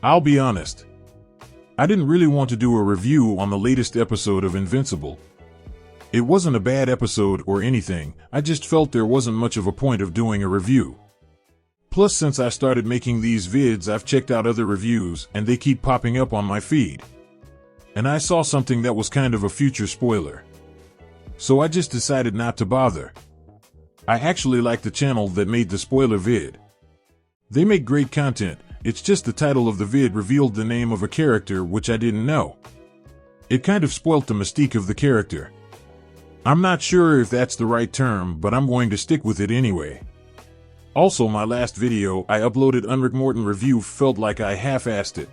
I'll be honest. I didn't really want to do a review on the latest episode of Invincible. It wasn't a bad episode or anything, I just felt there wasn't much of a point of doing a review. Plus, since I started making these vids, I've checked out other reviews and they keep popping up on my feed. And I saw something that was kind of a future spoiler. So I just decided not to bother. I actually like the channel that made the spoiler vid. They make great content, it's just the title of the vid revealed the name of a character which I didn't know. It kind of spoilt the mystique of the character. I'm not sure if that's the right term, but I'm going to stick with it anyway. Also, my last video I uploaded Rick and Morty review felt like I half-assed it.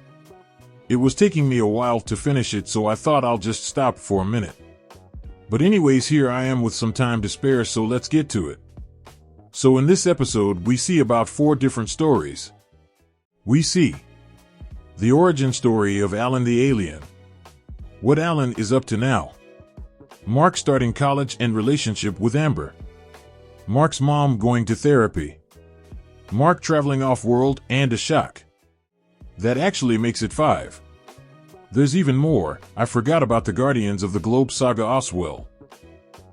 It was taking me a while to finish it, so I thought I'll just stop for a minute. But anyways, here I am with some time to spare, so let's get to it. So in this episode we see about 4 different stories. We see the origin story of Alan the alien, what Alan is up to now, Mark starting college and relationship with Amber, Mark's mom going to therapy, Mark traveling off-world, and a shock. That actually makes it 5. There's even more. I forgot about the Guardians of the Globe saga Oswell.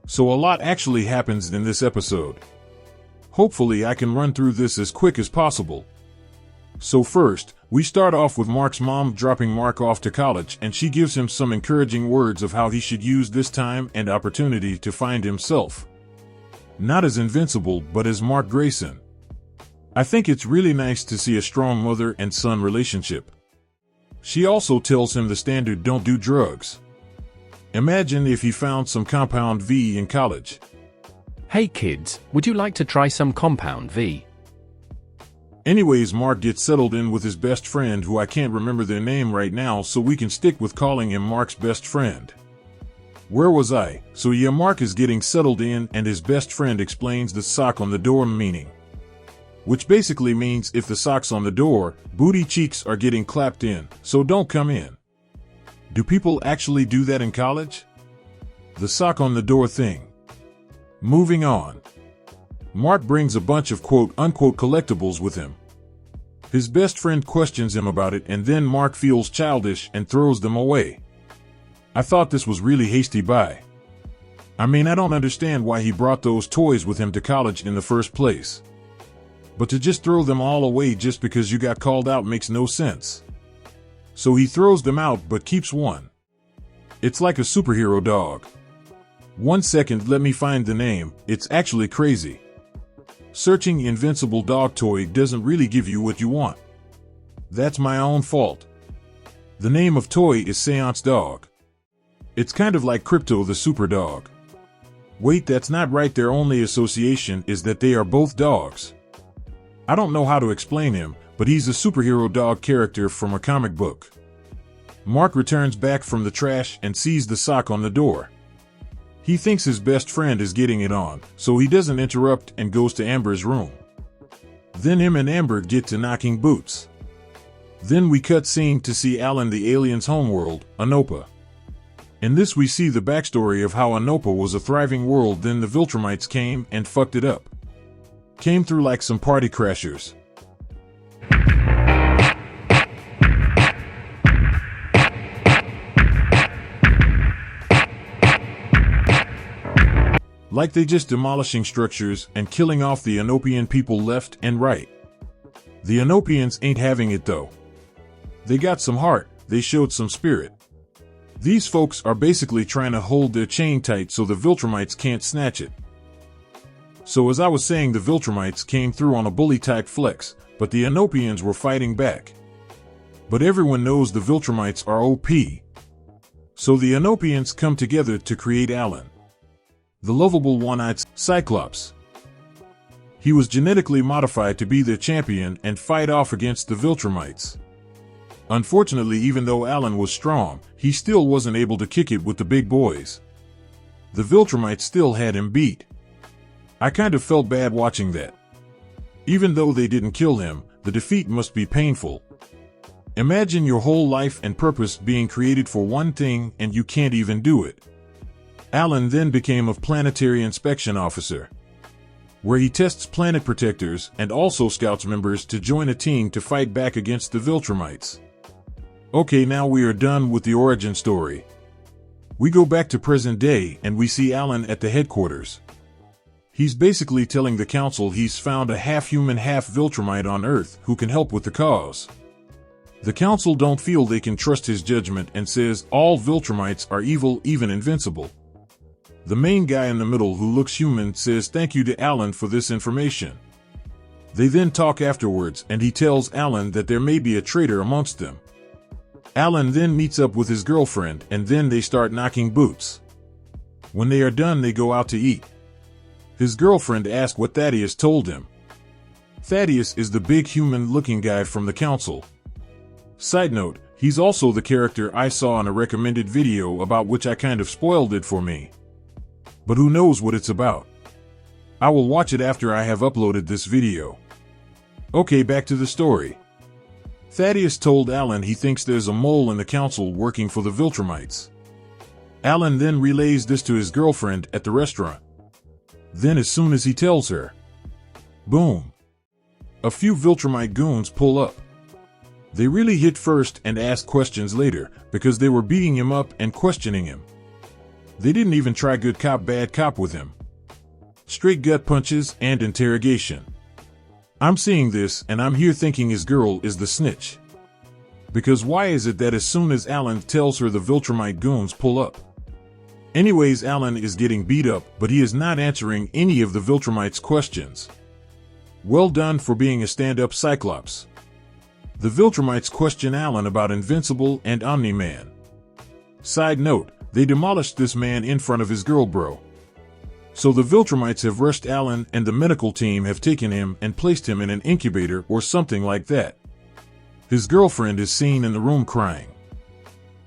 So a lot actually happens in this episode. Hopefully I can run through this as quick as possible. So first, we start off with Mark's mom dropping Mark off to college, and she gives him some encouraging words of how he should use this time and opportunity to find himself. Not as Invincible, but as Mark Grayson. I think it's really nice to see a strong mother and son relationship. She also tells him the standard don't do drugs. Imagine if he found some Compound V in college. Hey kids, would you like to try some Compound V? Anyways, Mark gets settled in with his best friend, who I can't remember their name right now, so we can stick with calling him Mark's best friend. Where was I? So yeah, Mark is getting settled in and his best friend explains the sock on the door meaning. Which basically means if the sock's on the door, booty cheeks are getting clapped in, so don't come in. Do people actually do that in college? The sock on the door thing. Moving on. Mark brings a bunch of quote-unquote collectibles with him. His best friend questions him about it, and then Mark feels childish and throws them away. I thought this was really hasty buy. I mean, I don't understand why he brought those toys with him to college in the first place. But to just throw them all away just because you got called out makes no sense. So he throws them out but keeps one. It's like a superhero dog. 1 second, let me find the name, it's actually crazy. Searching Invincible dog toy doesn't really give you what you want. That's my own fault. The name of toy is Seance Dog. It's kind of like Crypto the Super Dog. Wait, that's not right, their only association is that they are both dogs. I don't know how to explain him, but he's a superhero dog character from a comic book. Mark returns back from the trash and sees the sock on the door. He thinks his best friend is getting it on, so he doesn't interrupt and goes to Amber's room. Then him and Amber get to knocking boots. Then we cut scene to see Alan the alien's homeworld, Anopa. In this we see the backstory of how Anopa was a thriving world, then the VILTRUMITES came and fucked it up. Came through like some party crashers. Like they just demolishing structures and killing off the Anopian people left and right. The Anopians ain't having it though. They got some heart, they showed some spirit. These folks are basically trying to hold their chain tight so the VILTRUMITES can't snatch it. So as I was saying, the VILTRUMITES came through on a bully-type flex, but the Anopians were fighting back. But everyone knows the VILTRUMITES are OP. So the Anopians come together to create Alan, the lovable one-eyed Cyclops. He was genetically modified to be their champion and fight off against the VILTRUMITES. Unfortunately, even though Alan was strong, he still wasn't able to kick it with the big boys. The VILTRUMITES still had him beat. I kind of felt bad watching that. Even though they didn't kill him, the defeat must be painful. Imagine your whole life and purpose being created for one thing and you can't even do it. Alan then became a planetary inspection officer. where he tests planet protectors and also scouts members to join a team to fight back against the VILTRUMITES. Okay, now we are done with the origin story. We go back to present day and we see Alan at the headquarters. He's basically telling the council he's found a half-human, half-VILTRUMITE on Earth who can help with the cause. The council don't feel they can trust his judgment and says all VILTRUMITES are evil, even invincible. The main guy in the middle, who looks human, says thank you to Alan for this information. They then talk afterwards and he tells Alan that there may be a traitor amongst them. Alan then meets up with his girlfriend and then they start knocking boots. When they are done, they go out to eat. His girlfriend asks what Thaddeus told him. Thaddeus is the big human-looking guy from the council. Side note, he's also the character I saw in a recommended video about which I kind of spoiled it for me. But who knows what it's about? I will watch it after I have uploaded this video. Okay, back to the story. Thaddeus told Alan he thinks there's a mole in the council working for the VILTRUMITES. Alan then relays this to his girlfriend at the restaurant. Then as soon as he tells her, boom! A few VILTRUMITE goons pull up. They really hit first and ask questions later, because they were beating him up and questioning him. They didn't even try good cop, bad cop with him. Straight gut punches and interrogation. I'm seeing this and I'm here thinking his girl is the snitch. Because why is it that as soon as Alan tells her, the VILTRUMITE goons pull up? Anyways, Alan is getting beat up, but he is not answering any of the VILTRUMITE's questions. Well done for being a stand-up Cyclops. The VILTRUMITEs question Alan about Invincible and Omni-Man. Side note, they demolished this man in front of his girl bro. So the VILTRUMITEs have rushed Alan and the medical team have taken him and placed him in an incubator or something like that. His girlfriend is seen in the room crying.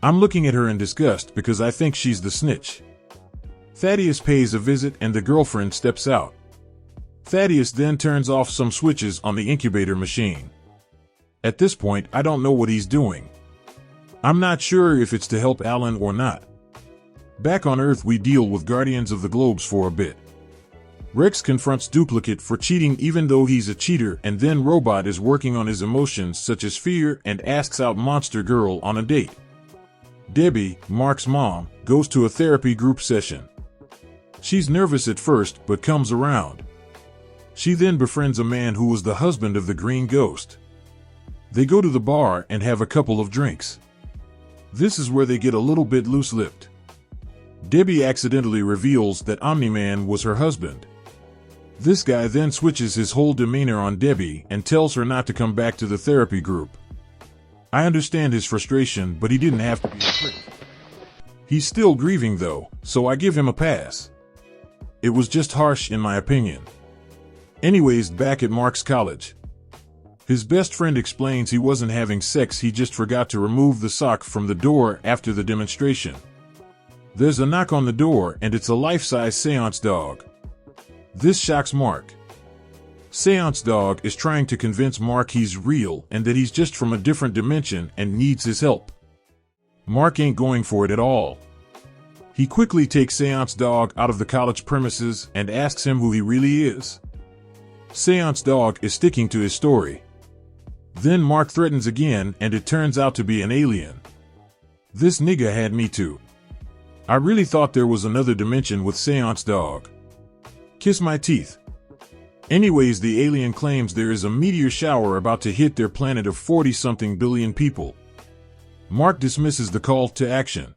I'm looking at her in disgust because I think she's the snitch. Thaddeus pays a visit and the girlfriend steps out. Thaddeus then turns off some switches on the incubator machine. At this point, I don't know what he's doing. I'm not sure if it's to help Alan or not. Back on Earth, we deal with Guardians of the Globes for a bit. Rex confronts Duplicate for cheating even though he's a cheater, and then Robot is working on his emotions such as fear and asks out Monster Girl on a date. Debbie, Mark's mom, goes to a therapy group session. She's nervous at first but comes around. She then befriends a man who was the husband of the Green Ghost. They go to the bar and have a couple of drinks. This is where they get a little bit loose-lipped. Debbie accidentally reveals that Omni-Man was her husband. This guy then switches his whole demeanor on Debbie and tells her not to come back to the therapy group. I understand his frustration, but he didn't have to be a prick. He's still grieving though, so I give him a pass. It was just harsh in my opinion. Anyways, back at Mark's college. His best friend explains he wasn't having sex, he just forgot to remove the sock from the door after the demonstration. There's a knock on the door and it's a life-size seance dog. This shocks Mark. Seance dog is trying to convince Mark he's real and that he's just from a different dimension and needs his help. Mark ain't going for it at all. He quickly takes Seance dog out of the college premises and asks him who he really is. Seance dog is sticking to his story. Then Mark threatens again and it turns out to be an alien. This nigga had me too. I really thought there was another dimension with Seance dog. Kiss my teeth. Anyways, the alien claims there is a meteor shower about to hit their planet of 40-something billion people. Mark dismisses the call to action.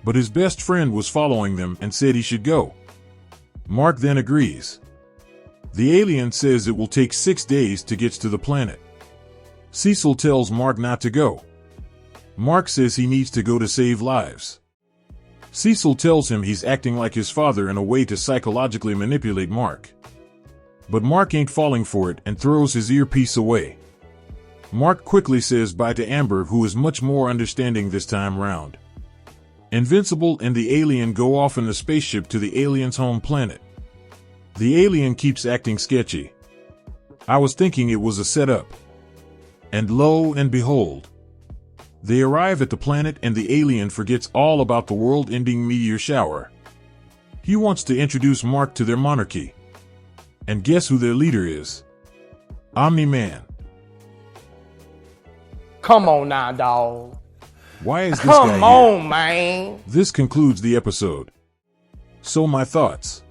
But his best friend was following them and said he should go. Mark then agrees. The alien says it will take 6 days to get to the planet. Cecil tells Mark not to go. Mark says he needs to go to save lives. Cecil tells him he's acting like his father in a way to psychologically manipulate Mark. But Mark ain't falling for it and throws his earpiece away. Mark quickly says bye to Amber, who is much more understanding this time round. Invincible and the alien go off in the spaceship to the alien's home planet. The alien keeps acting sketchy. I was thinking it was a setup. And lo and behold, they arrive at the planet and the alien forgets all about the world-ending meteor shower. He wants to introduce Mark to their monarchy. And guess who their leader is? Omni-Man. Come on now, dawg. Why is this guy Come here? on, man. This concludes the episode. So my thoughts.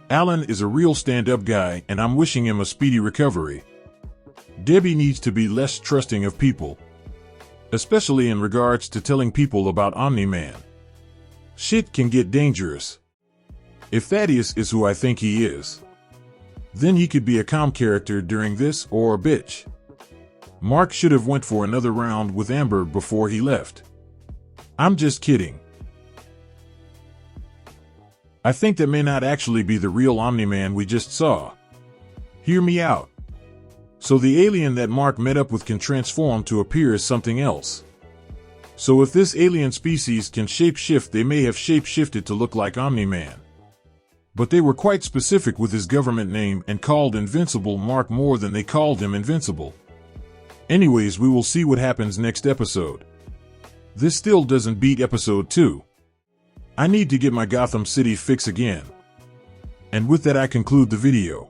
Alan is a real stand-up guy, and I'm wishing him a speedy recovery. Debbie needs to be less trusting of people, especially in regards to telling people about Omni-Man. Shit can get dangerous. If Thaddeus is who I think he is, then he could be a calm character during this, or a bitch. Mark should have went for another round with Amber before he left. I'm just kidding. I think that may not actually be the real Omni-Man we just saw. Hear me out. So the alien that Mark met up with can transform to appear as something else. So if this alien species can shapeshift, they may have shapeshifted to look like Omni-Man. But they were quite specific with his government name and called Invincible Mark more than they called him Invincible. Anyways, we will see what happens next episode. This still doesn't beat episode 2. I need to get my Gotham City fix again. And with that, I conclude the video.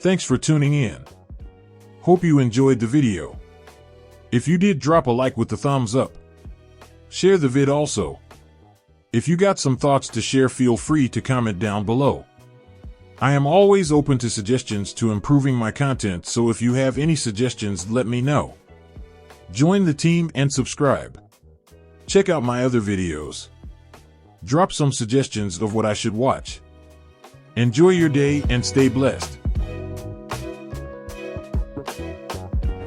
Thanks for tuning in. Hope you enjoyed the video. If you did, drop a like with the thumbs up. Share the vid also. If you got some thoughts to share, feel free to comment down below. I am always open to suggestions to improving my content, so if you have any suggestions, let me know. Join the team and subscribe. Check out my other videos. Drop some suggestions of what I should watch. Enjoy your day and stay blessed.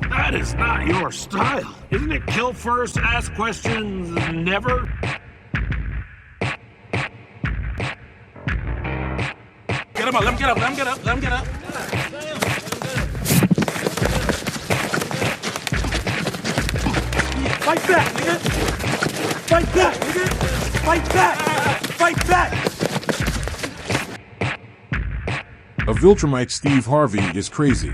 That is not your style. Isn't it kill first, ask questions, never? Get him up, let him get up, let him get up, let him get up. Fight back, nigga! Fight back, nigga! Fight back! Fight back! A VILTRUMITE Steve Harvey is crazy.